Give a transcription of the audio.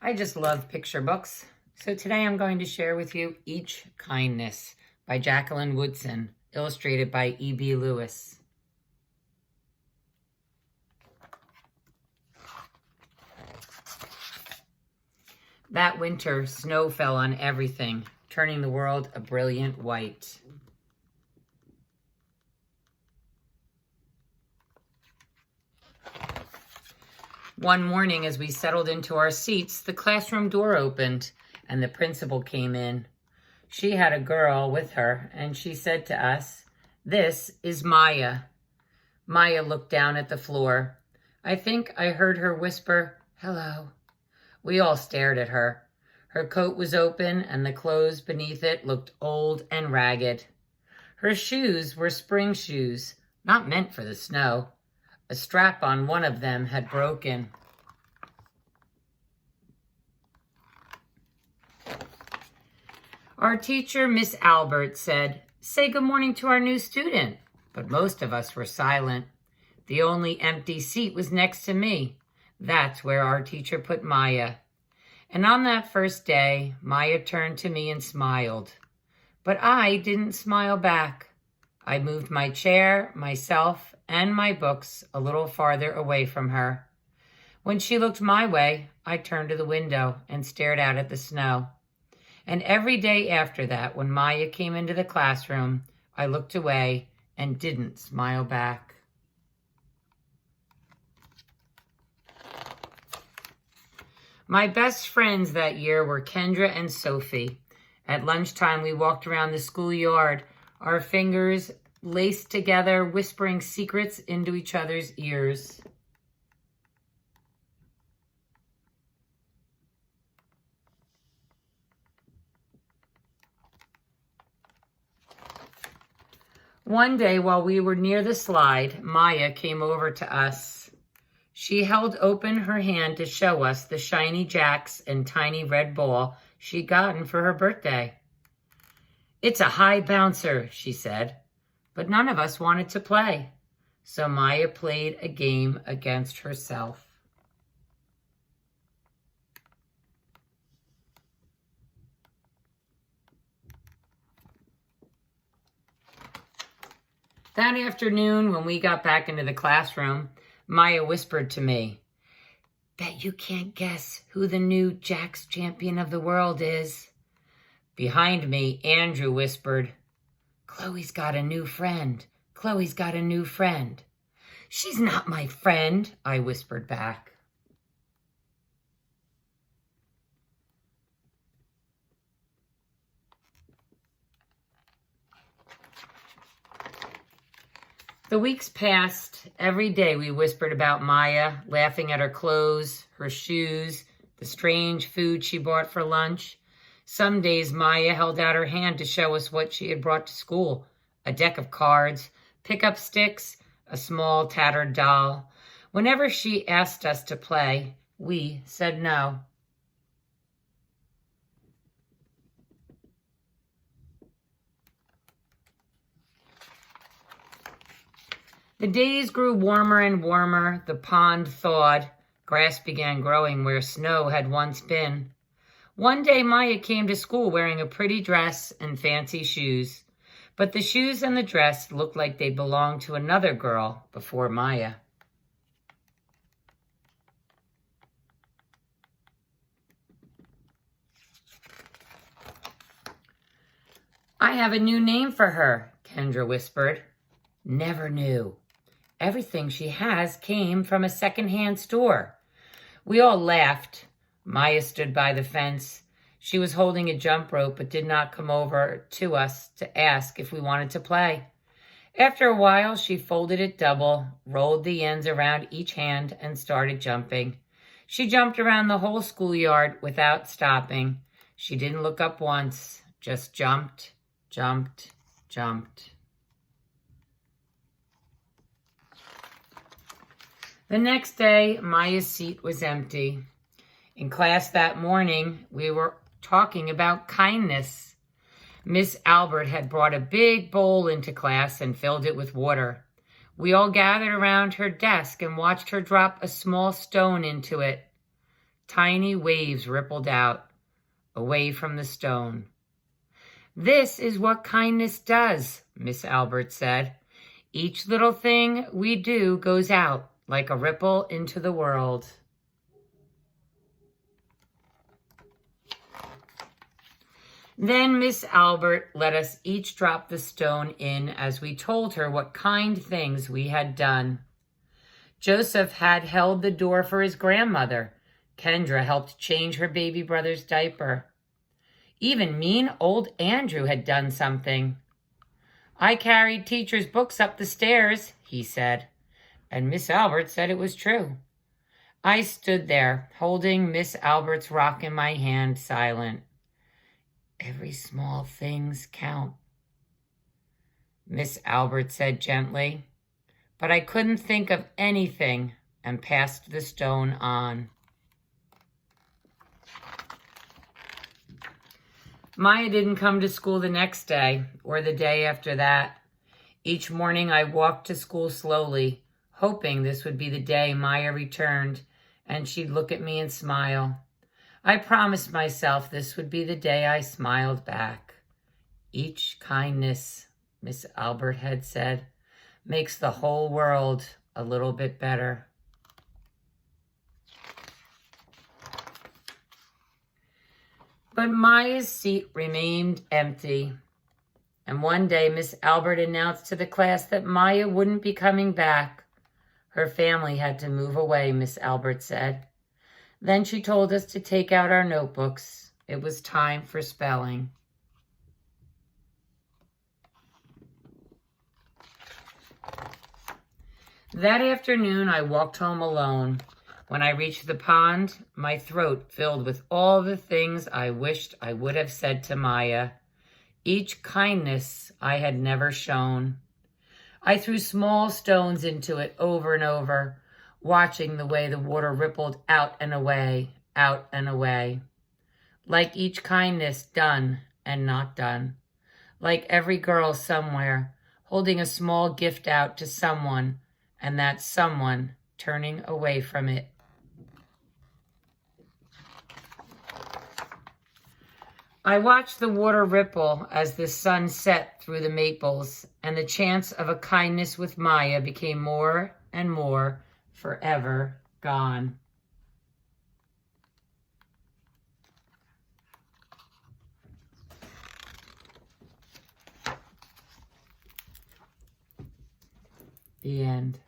I just love picture books. So today I'm going to share with you Each Kindness by Jacqueline Woodson, illustrated by E.B. Lewis. That winter, snow fell on everything, turning the world a brilliant white. One morning, as we settled into our seats, the classroom door opened and the principal came in. She had a girl with her, and she said to us, "This is Maya." Maya looked down at the floor. I think I heard her whisper, "Hello." We all stared at her. Her coat was open, and the clothes beneath it looked old and ragged. Her shoes were spring shoes, not meant for the snow. A strap on one of them had broken. Our teacher, Miss Albert, said, "Say good morning to our new student." But most of us were silent. The only empty seat was next to me. That's where our teacher put Maya. And on that first day, Maya turned to me and smiled. But I didn't smile back. I moved my chair, myself, and my books a little farther away from her. When she looked my way, I turned to the window and stared out at the snow. And every day after that, when Maya came into the classroom, I looked away and didn't smile back. My best friends that year were Kendra and Sophie. At lunchtime, we walked around the schoolyard, our fingers laced together, whispering secrets into each other's ears. One day, while we were near the slide, Maya came over to us. She held open her hand to show us the shiny jacks and tiny red ball she'd gotten for her birthday. "It's a high bouncer," she said, but none of us wanted to play. So Maya played a game against herself. That afternoon, when we got back into the classroom, Maya whispered to me, "Bet you can't guess who the new Jacks champion of the world is." Behind me, Andrew whispered, "Chloe's got a new friend. Chloe's got a new friend." "She's not my friend," I whispered back. The weeks passed. Every day we whispered about Maya, laughing at her clothes, her shoes, the strange food she bought for lunch. Some days Maya held out her hand to show us what she had brought to school: a deck of cards, pick-up sticks, a small tattered doll. Whenever she asked us to play, we said no. The days grew warmer and warmer. The pond thawed. Grass began growing where snow had once been. One day, Maya came to school wearing a pretty dress and fancy shoes. But the shoes and the dress looked like they belonged to another girl before Maya. "I have a new name for her," Kendra whispered. "Never knew. Everything she has came from a second-hand store." We all laughed. Maya stood by the fence. She was holding a jump rope but did not come over to us to ask if we wanted to play. After a while, she folded it double, rolled the ends around each hand, and started jumping. She jumped around the whole schoolyard without stopping. She didn't look up once, just jumped, jumped, jumped. The next day, Maya's seat was empty. In class that morning, we were talking about kindness. Miss Albert had brought a big bowl into class and filled it with water. We all gathered around her desk and watched her drop a small stone into it. Tiny waves rippled out, away from the stone. "This is what kindness does," Miss Albert said. "Each little thing we do goes out like a ripple into the world." Then Miss Albert let us each drop the stone in as we told her what kind things we had done. Joseph had held the door for his grandmother. Kendra helped change her baby brother's diaper. Even mean old Andrew had done something. "I carried teacher's books up the stairs," he said, and Miss Albert said it was true. I stood there, holding Miss Albert's rock in my hand, silent. "Every small things count," Miss Albert said gently, but I couldn't think of anything and passed the stone on. Maya didn't come to school the next day or the day after that. Each morning I walked to school slowly, hoping this would be the day Maya returned and she'd look at me and smile. I promised myself this would be the day I smiled back. "Each kindness," Miss Albert had said, "makes the whole world a little bit better." But Maya's seat remained empty. And one day Miss Albert announced to the class that Maya wouldn't be coming back. Her family had to move away, Miss Albert said. Then she told us to take out our notebooks. It was time for spelling. That afternoon, I walked home alone. When I reached the pond, my throat filled with all the things I wished I would have said to Maya. Each kindness I had never shown. I threw small stones into it over and over, watching the way the water rippled out and away, like each kindness done and not done, like every girl somewhere holding a small gift out to someone and that someone turning away from it. I watched the water ripple as the sun set through the maples, and the chance of a kindness with Maya became more and more forever gone. The end.